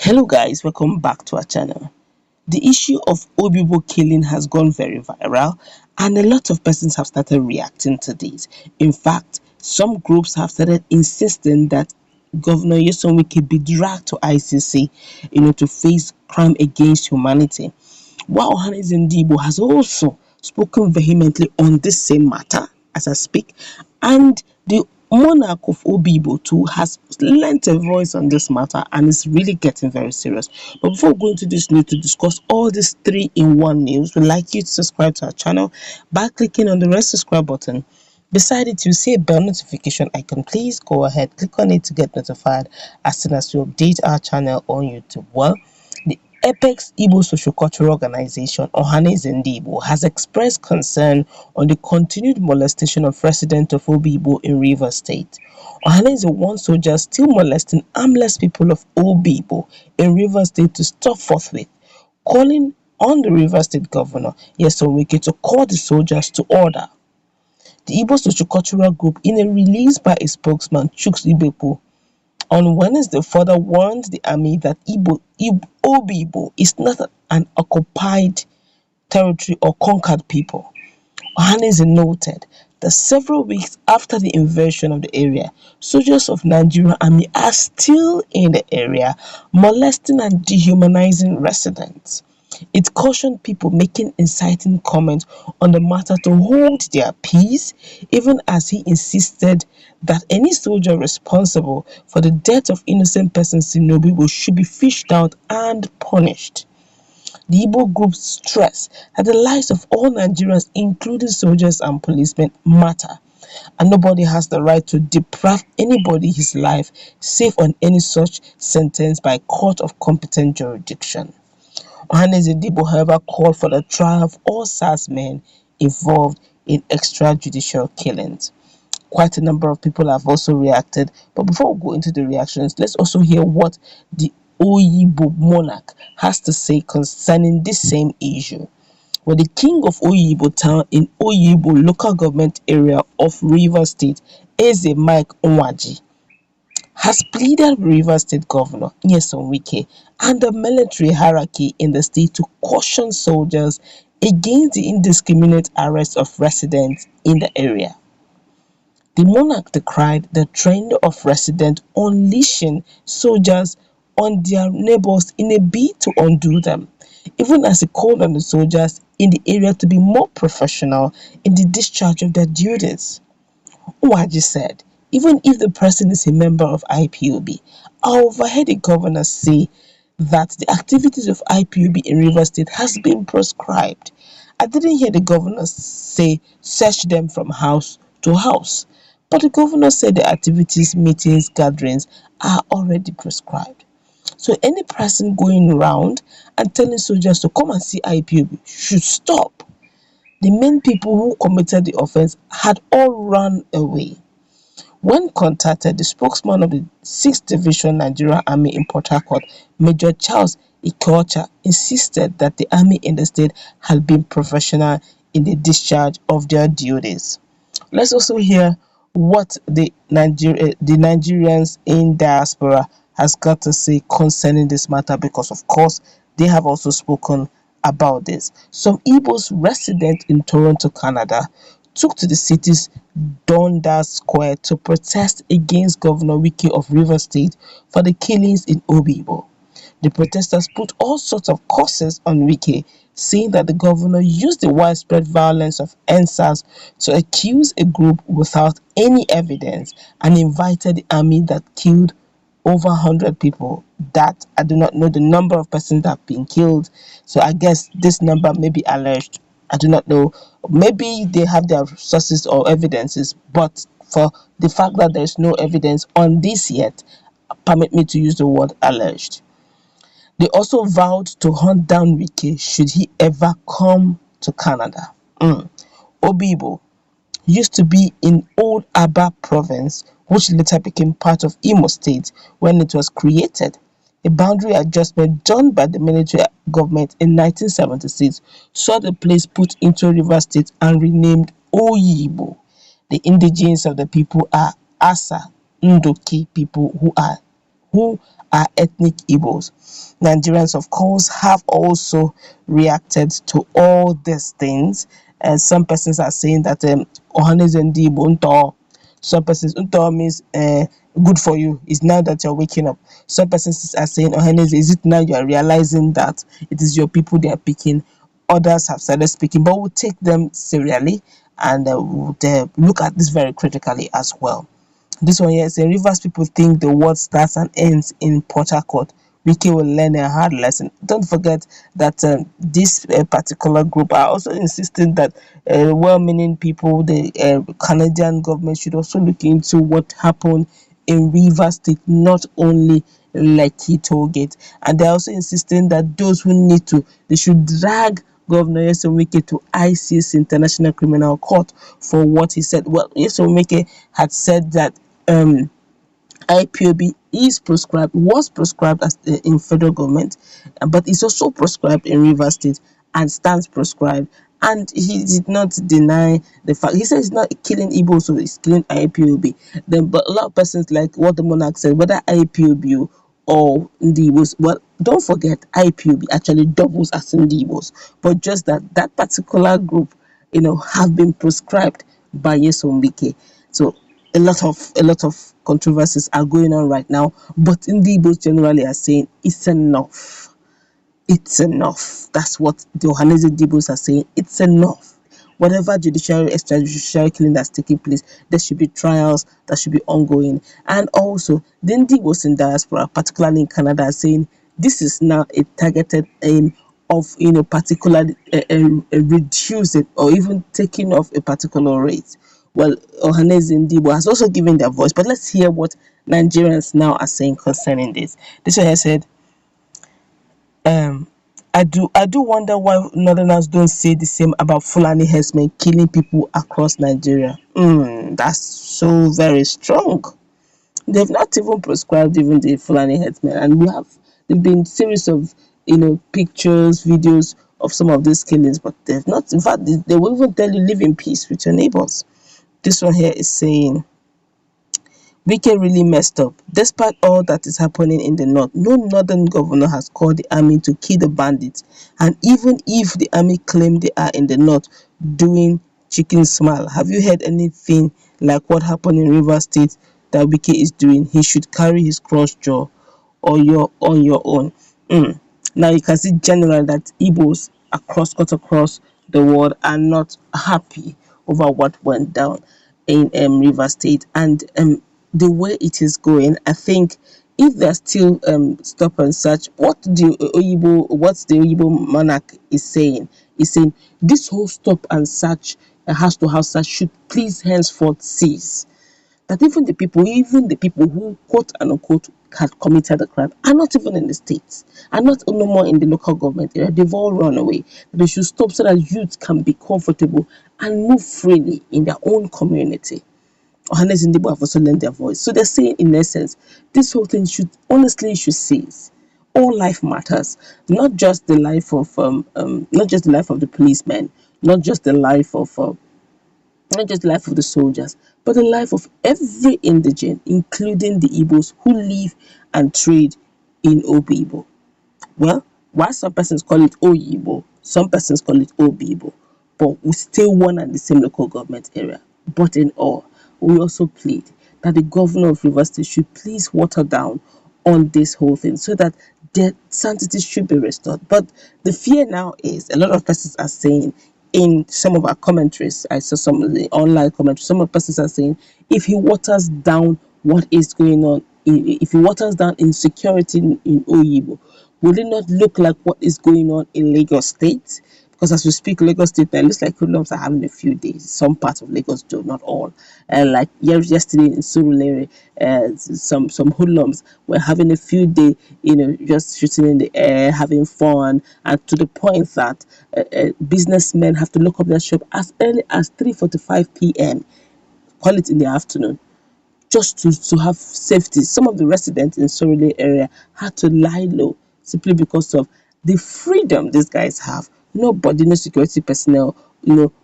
Hello guys, welcome back to our channel. The issue of Oyigbo killing has gone very viral and a lot of persons have started reacting to this. In fact, some groups have started insisting that Governor Nyesom be dragged to ICC, to face crime against humanity. While Ohaneze Ndigbo has also spoken vehemently on this same matter as I speak, and the Monarch of Oyigbo too has lent a voice on this matter and is really getting very serious. But before going to this news to discuss all these three-in-one news, we'd like you to subscribe to our channel by clicking on the red subscribe button. Beside it, you see a bell notification icon. Please go ahead, click on it to get notified as soon as we update our channel on YouTube. Well, the Apex Igbo Socio-Cultural Organization, Ohaneze Ndigbo, has expressed concern on the continued molestation of residents of Oyigbo in Rivers State. Ohaneze wants soldiers still molesting armless people of Oyigbo in Rivers State to stop forthwith, calling on the Rivers State Governor, Nyesom, to call the soldiers to order. The Igbo Socio-Cultural Group, in a release by a spokesman, Tr0uble, on Wednesday further warned the army that Oyigbo is not an occupied territory or conquered people. Ohaneze noted that several weeks after the invasion of the area, soldiers of Nigerian army are still in the area, molesting and dehumanizing residents. It cautioned people making inciting comments on the matter to hold their peace, even as he insisted that any soldier responsible for the death of innocent persons in Oyigbo should be fished out and punished. The Igbo group stressed that the lives of all Nigerians, including soldiers and policemen, matter, and nobody has the right to deprive anybody his life, save on any such sentence by court of competent jurisdiction. Ohaneze Ndigbo, however, called for the trial of all SARS men involved in extrajudicial killings. Quite a number of people have also reacted, but before we go into the reactions, let's also hear what the Oyigbo monarch has to say concerning this same issue. Well, the king of Oyigbo town in Oyigbo local government area of Rivers State, Eze Mike Onwaji, has pleaded with Rivers State Governor Nyesom Wike and the military hierarchy in the state to caution soldiers against the indiscriminate arrest of residents in the area. The monarch decried the trend of residents unleashing soldiers on their neighbors in a bid to undo them, even as he called on the soldiers in the area to be more professional in the discharge of their duties. Onwaji said, even if the person is a member of Ipob, I overheard the governor say that the activities of Ipob in Rivers State has been proscribed. I didn't hear the governor say search them from house to house, but the governor said the activities, meetings, gatherings are already prescribed. So any person going around and telling soldiers to come and see Ipob should stop. The main people who committed the offense had all run away. When contacted, the spokesman of the 6th Division Nigerian Army in Port Harcourt, Major Charles Ikocha, insisted that the army in the state had been professional in the discharge of their duties. Let's also hear what the Nigerians in diaspora has got to say concerning this matter, because of course they have also spoken about this. Some Igbos resident in Toronto, Canada, took to the city's Dundas Square to protest against Governor Wike of Rivers State for the killings in Oyigbo. The protesters put all sorts of curses on Wike, saying that the governor used the widespread violence of NSAS to accuse a group without any evidence and invited the army that killed over 100 people. That I do not know the number of persons that have been killed, so I guess this number may be alleged. I do not know. Maybe they have their sources or evidences, but for the fact that there is no evidence on this yet, permit me to use the word alleged. They also vowed to hunt down Wike should he ever come to Canada. Oyigbo used to be in Old Aba province, which later became part of Imo State when it was created. A boundary adjustment done by the military government in 1976 saw the place put into Rivers State and renamed Oyigbo. The indigenes of the people are Asa Ndoki people, who are who are ethnic Igbos. Nigerians, of course, have also reacted to all these things. Some persons are saying that Ohaneze Ndigbo Nto. Some persons Nto means good for you. It's now that you're waking up. Some persons are saying Ohaneze, is it now you are realizing that it is your people they are picking? Others have started speaking, but we'll take them serially and we'll look at this very critically as well. This one here saying Rivers people think the world starts and ends in Port Harcourt. Wike will learn a hard lesson. Don't forget that this particular group are also insisting that well-meaning people, the Canadian government should also look into what happened in Rivers State, not only Lekki Tollgate. And they're also insisting that those who need to, they should drag Governor Nyesom Wike to ICC, International Criminal Court, for what he said. Well, Nyesom Wike had said that IPOB was prescribed as in federal government, but it's also prescribed in Rivers State and stands prescribed. And he did not deny the fact. He said he's not killing Igbos, so he's killing IPOB. Then, but a lot of persons like what the Monarch said, whether IPOB or Ndigbo's. Well, don't forget IPOB actually doubles as Ndigbo's, but just that particular group, have been prescribed by Nyesom Wike. So a lot of controversies are going on right now, but Ndigbo's generally are saying it's enough. It's enough. That's what the Ohaneze Ndigbo's are saying. It's enough. Whatever judicial, extrajudicial killing that's taking place, there should be trials that should be ongoing. And also, the Ndigbos in diaspora, particularly in Canada, are saying this is now a targeted aim of, particularly reducing or even taking off a particular rate. Well, Ohaneze Ndigbo has also given their voice, but let's hear what Nigerians now are saying concerning this. This one has said, I do wonder why Northerners don't say the same about Fulani herdsmen killing people across Nigeria. That's so very strong. They've not even prescribed even the Fulani herdsmen, and there've been series of pictures, videos of some of these killings, but they've not. In fact, they will even tell you live in peace with your neighbors. This one here is saying Wike really messed up. Despite all that is happening in the north, no northern governor has called the army to kill the bandits. And even if the army claim they are in the north doing chicken smile, have you heard anything like what happened in Rivers State that Wike is doing? He should carry his cross jaw or on your own. Now you can see generally that Igbos cut across the world are not happy over what went down in Rivers State, and the way it is going, I think if they're still stop and search, what the Oyigbo monarch is saying this whole stop and search, house to house search, should please henceforth cease. That even the people who quote and unquote had committed the crime are not even in the states, are not no more in the local government area. They've all run away. They should stop so that youth can be comfortable and move freely in their own community. Ohaneze Ndigbo have also lent their voice. So they're saying, in essence, this whole thing should cease. All life matters, not just the life of the policemen, not just the life of the soldiers, but the life of every indigent, including the Igbos who live and trade in Oyigbo. Well, while some persons call it Oyigbo, some persons call it Oyigbo, but we still one and the same local government area. But in all, we also plead that the governor of Rivers State should please water down on this whole thing so that their sanity should be restored. But the fear now is, a lot of persons are saying in some of our commentaries, I saw some of the online commentaries, some of the persons are saying if he waters down what is going on, if he waters down insecurity in Oyigbo, will it not look like what is going on in Lagos State? Because as we speak, Lagos State now, it looks like hoodlums are having a few days. Some parts of Lagos do, not all. Like yesterday in Tr0uble, some hoodlums were having a few days, just shooting in the air, having fun, and to the point that businessmen have to lock up their shop as early as 3:45 p.m. Call it in the afternoon, just to have safety. Some of the residents in Tr0uble area had to lie low simply because of the freedom these guys have. Nobody, no security personnel,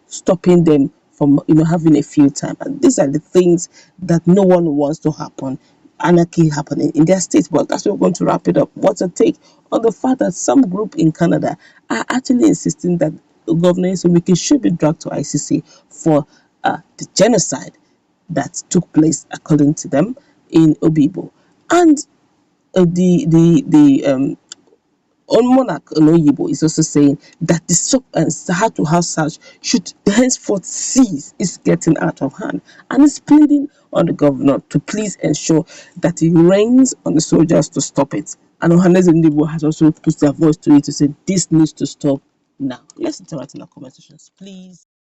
stopping them from having a few time. And these are the things that no one wants to happen. anarchy happening in their state. But that's where we're going to wrap it up. What's your take on the fact that some group in Canada are actually insisting that Governor Nyesom should be dragged to ICC for the genocide that took place, according to them, in Oyigbo, and the on Monarch on Oyigbo is also saying that the house search should henceforth cease. It's getting out of hand, and it's pleading on the governor to please ensure that he reins on the soldiers to stop it. And Ohaneze Ndigbo has also put their voice to it to say this needs to stop now. Let's interact in the comment sections, please.